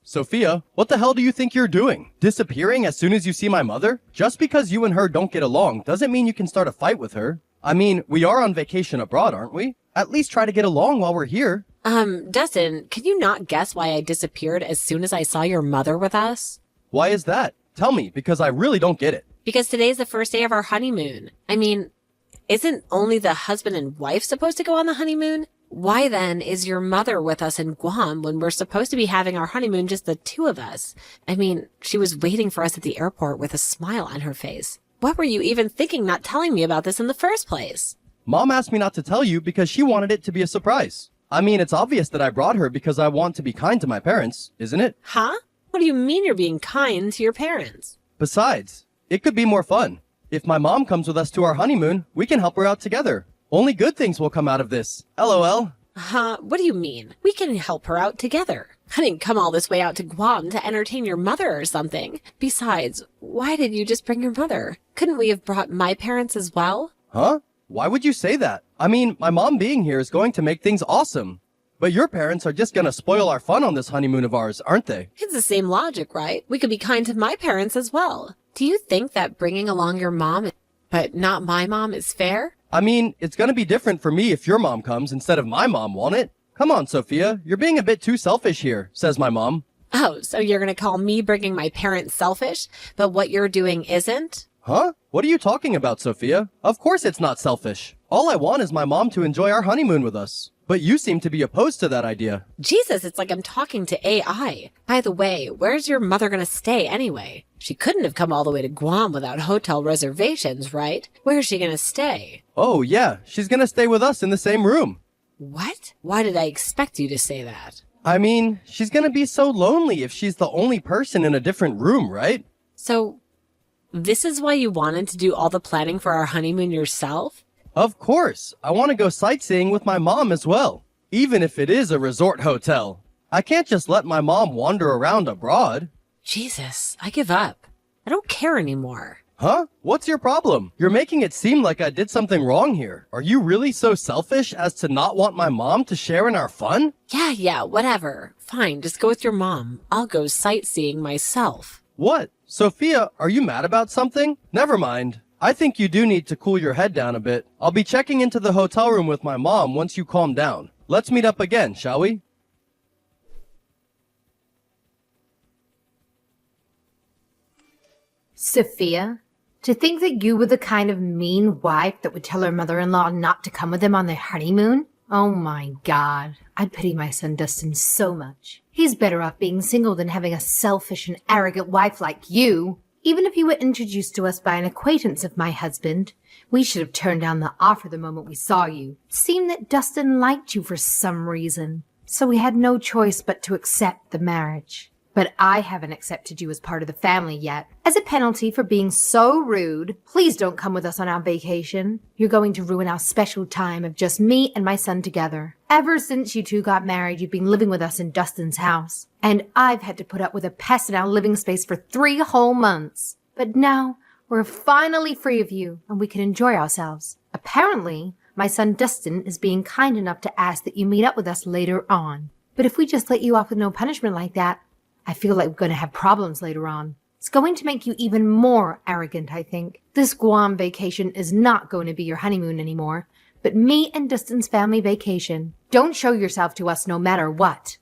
Sophia, what the hell do you think you're doing? Disappearing as soon as you see my mother? Just because you and her don't get along doesn't mean you can start a fight with her. I mean, we are on vacation abroad, aren't we? At least try to get along while we're here. Dustin, can you not guess why I disappeared as soon as I saw your mother with us? Why is that? Tell me, because I really don't get it. Because today's the first day of our honeymoon. I mean, isn't only the husband and wife supposed to go on the honeymoon? Why then is your mother with us in Guam when we're supposed to be having our honeymoon just the two of us? I mean, she was waiting for us at the airport with a smile on her face. What were you even thinking not telling me about this in the first place? Mom asked me not to tell you because she wanted it to be a surprise. I mean, it's obvious that I brought her because I want to be kind to my parents, isn't it? Huh? What do you mean you're being kind to your parents? Besides, it could be more fun. If my mom comes with us to our honeymoon, we can help her out together. Only good things will come out of this. LOL. Huh? What do you mean? We can help her out together. I didn't come all this way out to Guam to entertain your mother or something. Besides, why did you just bring your mother? Couldn't we have brought my parents as well? Huh? Why would you say that? I mean, my mom being here is going to make things awesome. But your parents are just gonna spoil our fun on this honeymoon of ours, aren't they? It's the same logic, right? We could be kind to my parents as well. Do you think that bringing along your mom, but not my mom, is fair? I mean, it's gonna be different for me if your mom comes instead of my mom, won't it? Come on, Sophia, you're being a bit too selfish here, says my mom. Oh, so you're gonna call me bringing my parents selfish, but what you're doing isn't? Huh? What are you talking about, Sophia? Of course it's not selfish. All I want is my mom to enjoy our honeymoon with us. But you seem to be opposed to that idea. Jesus, it's like I'm talking to AI. By the way, where's your mother gonna stay anyway? She couldn't have come all the way to Guam without hotel reservations, right? Where's she gonna stay? Oh, yeah, she's gonna stay with us in the same room. What? Why did I expect you to say that? I mean, she's gonna be so lonely if she's the only person in a different room, right? So, this is why you wanted to do all the planning for our honeymoon yourself? Of course. I want to go sightseeing with my mom as well. Even if it is a resort hotel. I can't just let my mom wander around abroad. Jesus, I give up. I don't care anymore. Huh? What's your problem? You're making it seem like I did something wrong here. Are you really so selfish as to not want my mom to share in our fun? Yeah, whatever. Fine, just go with your mom. I'll go sightseeing myself. What? Sophia, are you mad about something? Never mind. I think you do need to cool your head down a bit. I'll be checking into the hotel room with my mom once you calm down. Let's meet up again, shall we? Sophia, to think that you were the kind of mean wife that would tell her mother-in-law not to come with them on their honeymoon? Oh my God, I pity my son Dustin so much. He's better off being single than having a selfish and arrogant wife like you. Even if you were introduced to us by an acquaintance of my husband, we should have turned down the offer the moment we saw you. It seemed that Dustin liked you for some reason, so we had no choice but to accept the marriage. But I haven't accepted you as part of the family yet. As a penalty for being so rude, please don't come with us on our vacation. You're going to ruin our special time of just me and my son together. Ever since you two got married, you've been living with us in Dustin's house. And I've had to put up with a pest in our living space for 3 whole months. But now, we're finally free of you, and we can enjoy ourselves. Apparently, my son Dustin is being kind enough to ask that you meet up with us later on. But if we just let you off with no punishment like that, I feel like we're going to have problems later on. It's going to make you even more arrogant, I think. This Guam vacation is not going to be your honeymoon anymore, but me and Dustin's family vacation. Don't show yourself to us no matter what.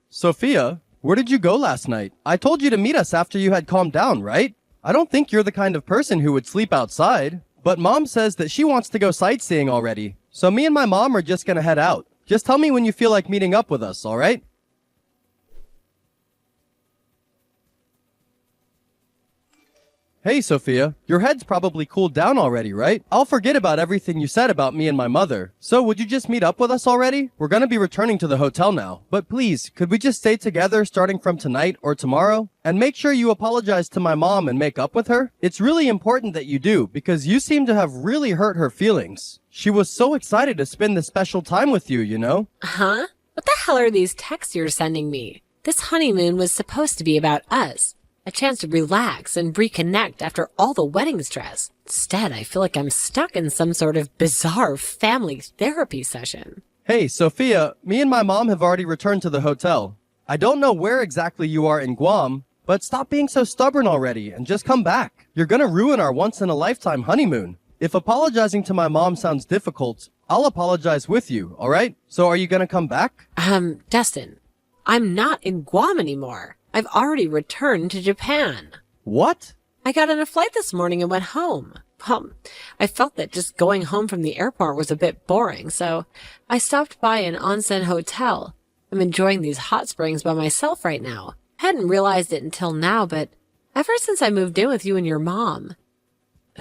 Sophia, where did you go last night? I told you to meet us after you had calmed down, right? I don't think you're the kind of person who would sleep outside, but Mom says that she wants to go sightseeing already. So me and my mom are just gonna head out. Just tell me when you feel like meeting up with us, alright? Hey, Sophia, your head's probably cooled down already, right? I'll forget about everything you said about me and my mother. So would you just meet up with us already? We're gonna be returning to the hotel now. But please, could we just stay together starting from tonight or tomorrow? And make sure you apologize to my mom and make up with her. It's really important that you do, because you seem to have really hurt her feelings. She was so excited to spend this special time with you, you know? Huh? What the hell are these texts you're sending me? This honeymoon was supposed to be about us. A chance to relax and reconnect after all the wedding stress. Instead, I feel like I'm stuck in some sort of bizarre family therapy session. Hey, Sophia, me and my mom have already returned to the hotel. I don't know where exactly you are in Guam, but stop being so stubborn already and just come back. You're gonna ruin our once-in-a-lifetime honeymoon. If apologizing to my mom sounds difficult, I'll apologize with you, alright? So are you gonna come back? Dustin, I'm not in Guam anymore. I've already returned to Japan. What? I got on a flight this morning and went home. I felt that just going home from the airport was a bit boring, so I stopped by an onsen hotel. I'm enjoying these hot springs by myself right now. I hadn't realized it until now, but ever since I moved in with you and your mom,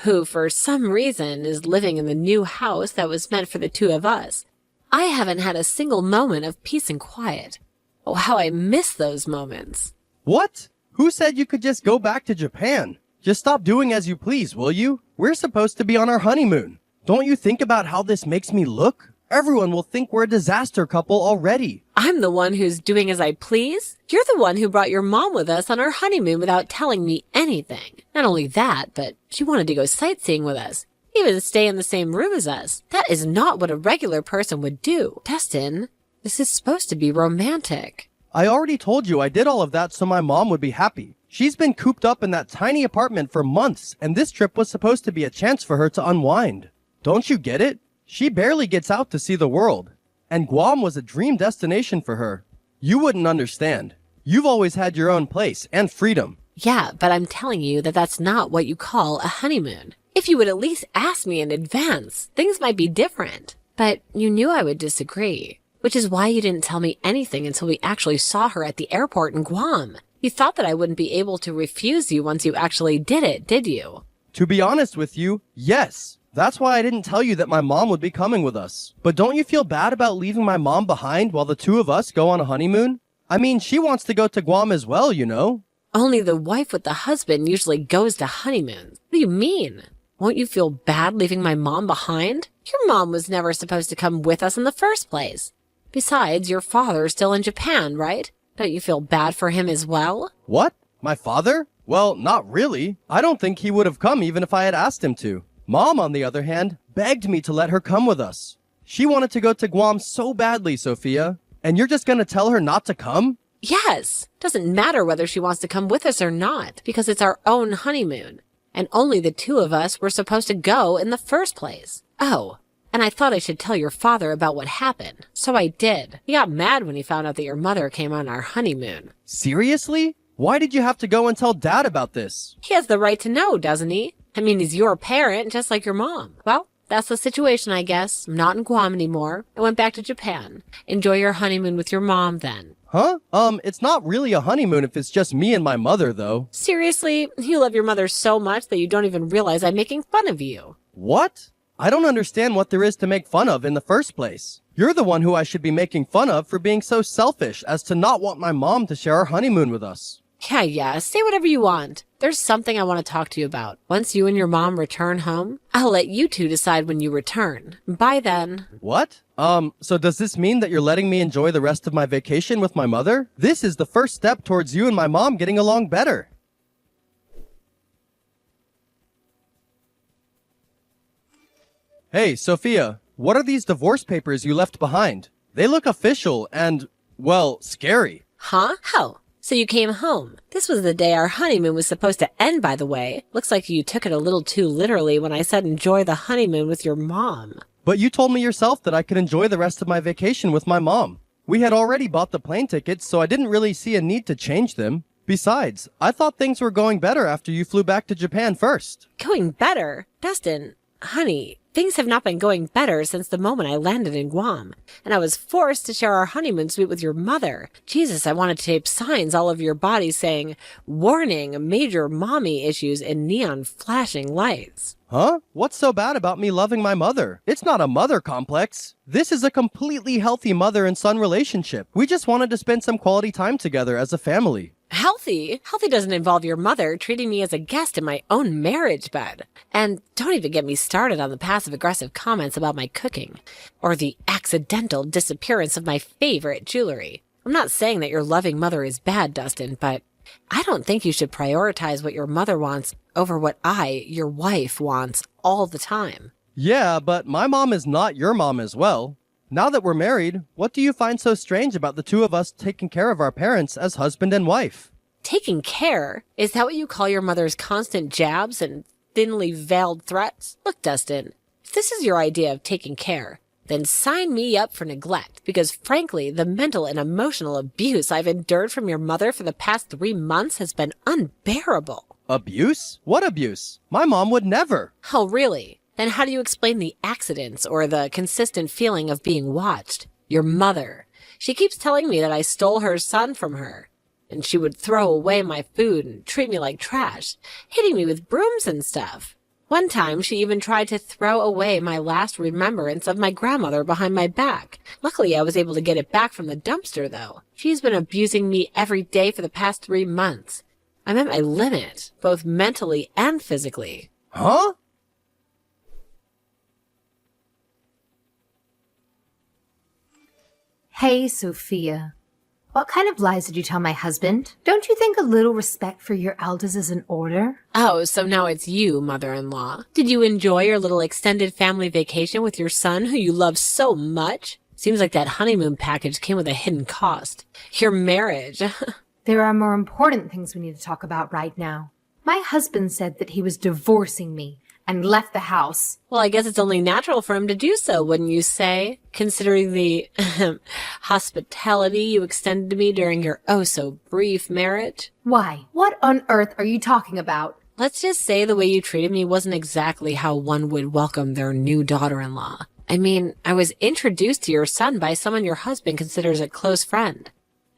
who for some reason is living in the new house that was meant for the two of us, I haven't had a single moment of peace and quiet. Oh, how I miss those moments. What? Who said you could just go back to Japan? Just stop doing as you please, will you? We're supposed to be on our honeymoon. Don't you think about how this makes me look? Everyone will think we're a disaster couple already. I'm the one who's doing as I please? You're the one who brought your mom with us on our honeymoon without telling me anything. Not only that, but she wanted to go sightseeing with us. Even stay in the same room as us. That is not what a regular person would do. Dustin, this is supposed to be romantic. I already told you I did all of that so my mom would be happy. She's been cooped up in that tiny apartment for months, and this trip was supposed to be a chance for her to unwind. Don't you get it? She barely gets out to see the world, and Guam was a dream destination for her. You wouldn't understand. You've always had your own place and freedom. Yeah, but I'm telling you that that's not what you call a honeymoon. If you would at least ask me in advance, things might be different. But you knew I would disagree, which is why you didn't tell me anything until we actually saw her at the airport in Guam. You thought that I wouldn't be able to refuse you once you actually did it, did you? To be honest with you, yes. That's why I didn't tell you that my mom would be coming with us. But don't you feel bad about leaving my mom behind while the two of us go on a honeymoon? I mean, she wants to go to Guam as well, you know? Only the wife with the husband usually goes to honeymoons. What do you mean? Won't you feel bad leaving my mom behind? Your mom was never supposed to come with us in the first place. Besides, your father's still in Japan, right? Don't you feel bad for him as well? What? My father? Well, not really. I don't think he would have come even if I had asked him to. Mom, on the other hand, begged me to let her come with us. She wanted to go to Guam so badly, Sophia. And you're just gonna tell her not to come? Yes. Doesn't matter whether she wants to come with us or not, because it's our own honeymoon. And only the two of us were supposed to go in the first place. Oh, and I thought I should tell your father about what happened. So I did. He got mad when he found out that your mother came on our honeymoon. Seriously? Why did you have to go and tell Dad about this? He has the right to know, doesn't he? I mean, he's your parent, just like your mom. Well, that's the situation, I guess. I'm not in Guam anymore. I went back to Japan. Enjoy your honeymoon with your mom then. Huh? It's not really a honeymoon if it's just me and my mother, though. Seriously? You love your mother so much that you don't even realize I'm making fun of you. What? I don't understand what there is to make fun of in the first place. You're the one who I should be making fun of for being so selfish as to not want my mom to share our honeymoon with us. Yeah, say whatever you want. There's something I want to talk to you about. Once you and your mom return home, I'll let you two decide when you return. By then. What? So does this mean that you're letting me enjoy the rest of my vacation with my mother? This is the first step towards you and my mom getting along better. Hey, Sophia, what are these divorce papers you left behind? They look official and, well, scary. Huh? How? So you came home. This was the day our honeymoon was supposed to end, by the way. Looks like you took it a little too literally when I said enjoy the honeymoon with your mom. But you told me yourself that I could enjoy the rest of my vacation with my mom. We had already bought the plane tickets, so I didn't really see a need to change them. Besides, I thought things were going better after you flew back to Japan first. Going better? Dustin, honey, things have not been going better since the moment I landed in Guam, and I was forced to share our honeymoon suite with your mother. Jesus, I wanted to tape signs all over your body saying, "Warning, major mommy issues" in neon flashing lights. Huh? What's so bad about me loving my mother? It's not a mother complex. This is a completely healthy mother and son relationship. We just wanted to spend some quality time together as a family. Healthy? Healthy doesn't involve your mother treating me as a guest in my own marriage bed. And don't even get me started on the passive-aggressive comments about my cooking, or the accidental disappearance of my favorite jewelry. I'm not saying that your loving mother is bad, Dustin, but I don't think you should prioritize what your mother wants over what your wife, wants all the time. Yeah, but my mom is not your mom as well. Now that we're married, what do you find so strange about the two of us taking care of our parents as husband and wife? Taking care? Is that what you call your mother's constant jabs and thinly veiled threats? Look, Dustin, if this is your idea of taking care, then sign me up for neglect, because frankly, the mental and emotional abuse I've endured from your mother for the past 3 months has been unbearable. Abuse? What abuse? My mom would never. Oh, really? Then how do you explain the accidents or the consistent feeling of being watched? Your mother. She keeps telling me that I stole her son from her, and she would throw away my food and treat me like trash, hitting me with brooms and stuff. One time, she even tried to throw away my last remembrance of my grandmother behind my back. Luckily, I was able to get it back from the dumpster, though. She's been abusing me every day for the past 3 months. I'm at my limit, both mentally and physically. Huh? Hey, Sophia. What kind of lies did you tell my husband? Don't you think a little respect for your elders is in order? Oh, so now it's you, mother-in-law. Did you enjoy your little extended family vacation with your son, who you love so much? Seems like that honeymoon package came with a hidden cost. Your marriage. There are more important things we need to talk about right now. My husband said that he was divorcing me and left the house. Well, I guess it's only natural for him to do so, wouldn't you say? Considering the hospitality you extended to me during your oh-so-brief marriage. Why? What on earth are you talking about? Let's just say the way you treated me wasn't exactly how one would welcome their new daughter-in-law. I mean, I was introduced to your son by someone your husband considers a close friend.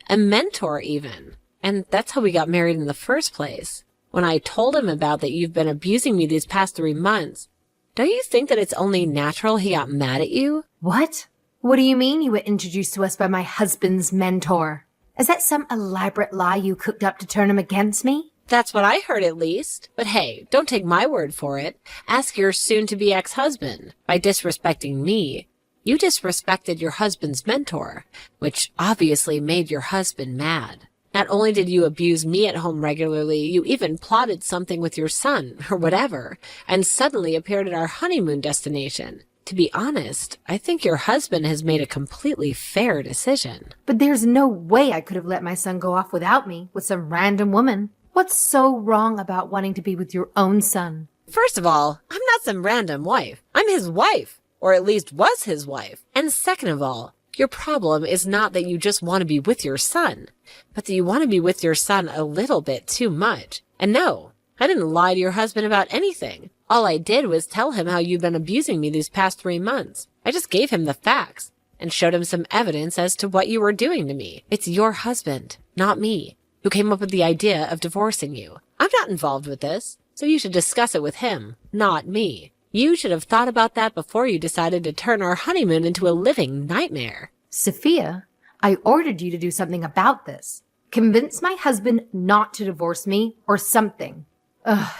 A mentor, even. And that's how we got married in the first place. When I told him about that you've been abusing me these past 3 months, don't you think that it's only natural he got mad at you? What? What do you mean you were introduced to us by my husband's mentor? Is that some elaborate lie you cooked up to turn him against me? That's what I heard, at least. But hey, don't take my word for it. Ask your soon-to-be ex-husband. By disrespecting me, you disrespected your husband's mentor, which obviously made your husband mad. Not only did you abuse me at home regularly, you even plotted something with your son, or whatever, and suddenly appeared at our honeymoon destination. To be honest, I think your husband has made a completely fair decision. But there's no way I could have let my son go off without me, with some random woman. What's so wrong about wanting to be with your own son? First of all, I'm not some random wife. I'm his wife, or at least was his wife. And second of all, your problem is not that you just want to be with your son, but that you want to be with your son a little bit too much. And no, I didn't lie to your husband about anything. All I did was tell him how you've been abusing me these past 3 months. I just gave him the facts and showed him some evidence as to what you were doing to me. It's your husband, not me, who came up with the idea of divorcing you. I'm not involved with this, so you should discuss it with him, not me. You should have thought about that before you decided to turn our honeymoon into a living nightmare. Sophia, I ordered you to do something about this. Convince my husband not to divorce me or something.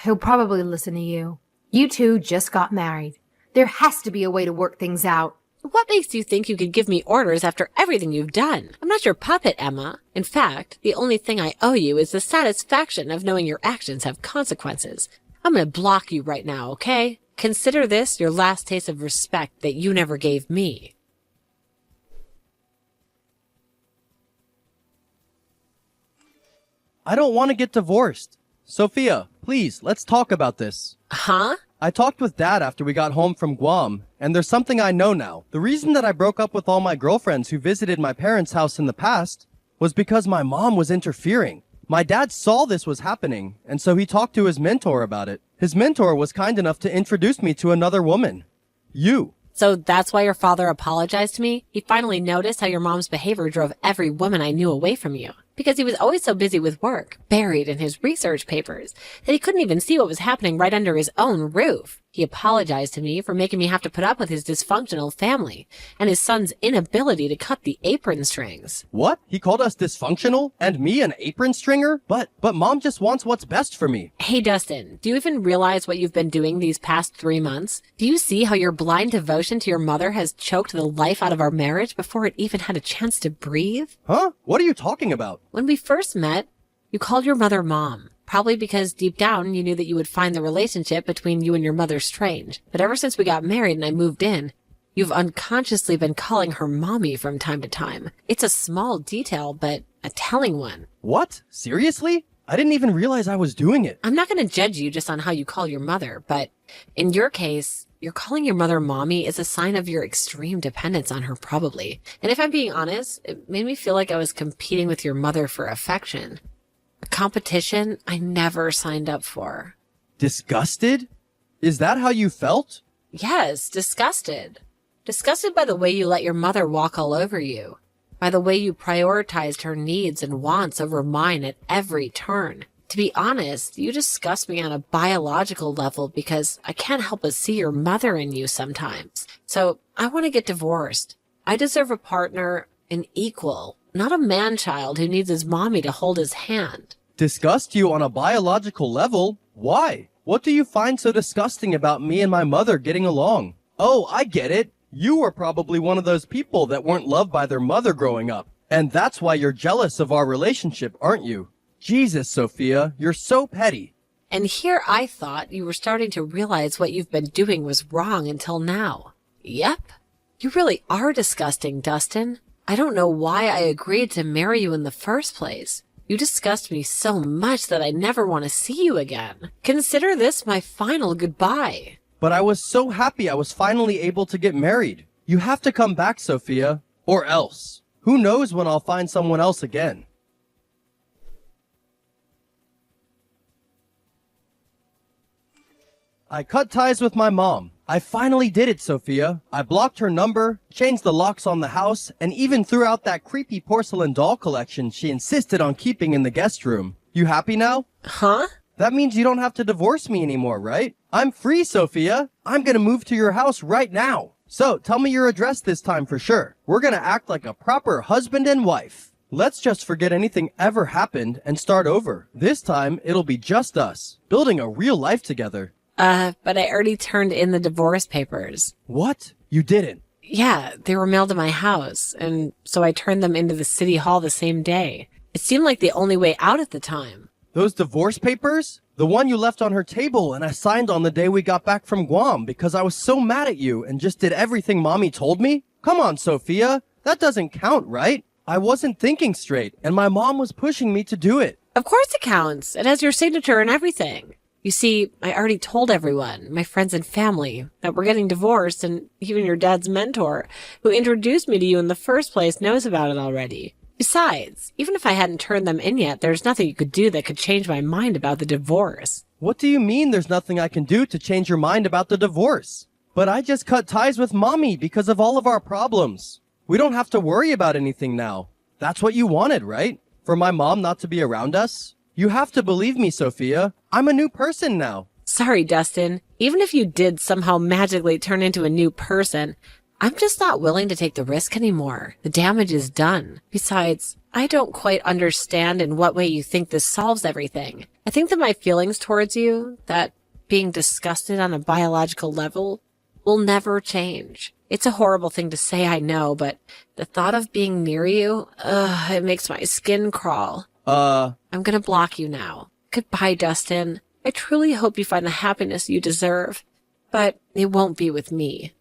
He'll probably listen to you. You two just got married. There has to be a way to work things out. What makes you think you could give me orders after everything you've done? I'm not your puppet, Emma. In fact, the only thing I owe you is the satisfaction of knowing your actions have consequences. I'm gonna block you right now, okay? Consider this your last taste of respect that you never gave me. I don't want to get divorced. Sophia, please, let's talk about this. Huh? I talked with Dad after we got home from Guam, and there's something I know now. The reason that I broke up with all my girlfriends who visited my parents' house in the past was because my mom was interfering. My dad saw this was happening, and so he talked to his mentor about it. His mentor was kind enough to introduce me to another woman. You. So that's why your father apologized to me? He finally noticed how your mom's behavior drove every woman I knew away from you. Because he was always so busy with work, buried in his research papers, that he couldn't even see what was happening right under his own roof. He apologized to me for making me have to put up with his dysfunctional family and his son's inability to cut the apron strings. What? He called us dysfunctional? And me an apron stringer? But Mom just wants what's best for me. Hey, Dustin, do you even realize what you've been doing these past 3 months? Do you see how your blind devotion to your mother has choked the life out of our marriage before it even had a chance to breathe? Huh? What are you talking about? When we first met, You called your mother Mom, probably because deep down you knew that you would find the relationship between you and your mother strange. But ever since we got married and I moved in, you've unconsciously been calling her Mommy from time to time. It's a small detail, but a telling one. What? Seriously? I didn't even realize I was doing it. I'm not going to judge you just on how you call your mother, but in your case, you're calling your mother Mommy is a sign of your extreme dependence on her, probably. And if I'm being honest, it made me feel like I was competing with your mother for affection. A competition I never signed up for. Disgusted? Is that how you felt? Yes, disgusted. Disgusted by the way you let your mother walk all over you. By the way you prioritized her needs and wants over mine at every turn. To be honest, you disgust me on a biological level because I can't help but see your mother in you sometimes. So I want to get divorced. I deserve a partner, an equal, not a man-child who needs his mommy to hold his hand. Disgust you on a biological level? Why? What do you find so disgusting about me and my mother getting along? Oh, I get it. You were probably one of those people that weren't loved by their mother growing up. And that's why you're jealous of our relationship, aren't you? Jesus, Sophia, you're so petty. And here I thought you were starting to realize what you've been doing was wrong until now. Yep. You really are disgusting, Dustin. I don't know why I agreed to marry you in the first place. You disgust me so much that I never want to see you again. Consider this my final goodbye. But I was so happy I was finally able to get married. You have to come back, Sophia, or else. Who knows when I'll find someone else again. I cut ties with my mom. I finally did it, Sophia. I blocked her number, changed the locks on the house, and even threw out that creepy porcelain doll collection she insisted on keeping in the guest room. You happy now? Huh? That means you don't have to divorce me anymore, right? I'm free, Sophia. I'm gonna move to your house right now. So, tell me your address this time for sure. We're gonna act like a proper husband and wife. Let's just forget anything ever happened and start over. This time, it'll be just us, building a real life together. But I already turned in the divorce papers. What? You didn't? Yeah, they were mailed to my house, and so I turned them into the city hall the same day. It seemed like the only way out at the time. Those divorce papers? The one you left on her table and I signed on the day we got back from Guam because I was so mad at you and just did everything Mommy told me? Come on, Sophia. That doesn't count, right? I wasn't thinking straight and my mom was pushing me to do it. Of course it counts. It has your signature and everything. You see, I already told everyone, my friends and family, that we're getting divorced, and even your dad's mentor, who introduced me to you in the first place, knows about it already. Besides, even if I hadn't turned them in yet, there's nothing you could do that could change my mind about the divorce. What do you mean there's nothing I can do to change your mind about the divorce? But I just cut ties with Mommy because of all of our problems. We don't have to worry about anything now. That's what you wanted, right? For my mom not to be around us? You have to believe me, Sophia. I'm a new person now. Sorry, Dustin. Even if you did somehow magically turn into a new person, I'm just not willing to take the risk anymore. The damage is done. Besides, I don't quite understand in what way you think this solves everything. I think that my feelings towards you, that being disgusted on a biological level, will never change. It's a horrible thing to say, I know, but the thought of being near you, it makes my skin crawl. I'm gonna block you now. Goodbye, Dustin. I truly hope you find the happiness you deserve, but it won't be with me.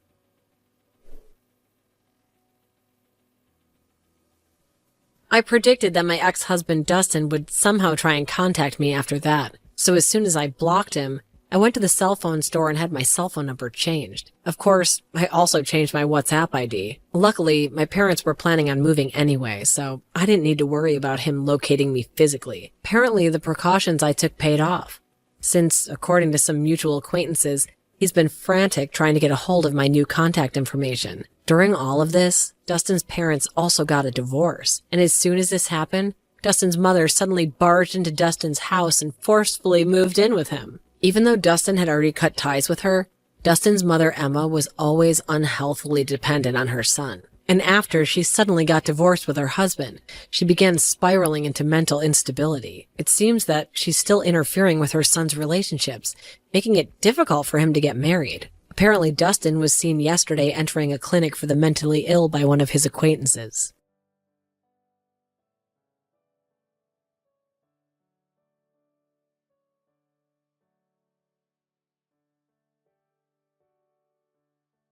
I predicted that my ex-husband Dustin would somehow try and contact me after that, so as soon as I blocked him, I went to the cell phone store and had my cell phone number changed. Of course, I also changed my WhatsApp ID. Luckily, my parents were planning on moving anyway, so I didn't need to worry about him locating me physically. Apparently, the precautions I took paid off, since, according to some mutual acquaintances, he's been frantic trying to get a hold of my new contact information. During all of this, Dustin's parents also got a divorce, and as soon as this happened, Dustin's mother suddenly barged into Dustin's house and forcefully moved in with him. Even though Dustin had already cut ties with her, Dustin's mother, Emma, was always unhealthily dependent on her son. And after she suddenly got divorced with her husband, she began spiraling into mental instability. It seems that she's still interfering with her son's relationships, making it difficult for him to get married. Apparently, Dustin was seen yesterday entering a clinic for the mentally ill by one of his acquaintances.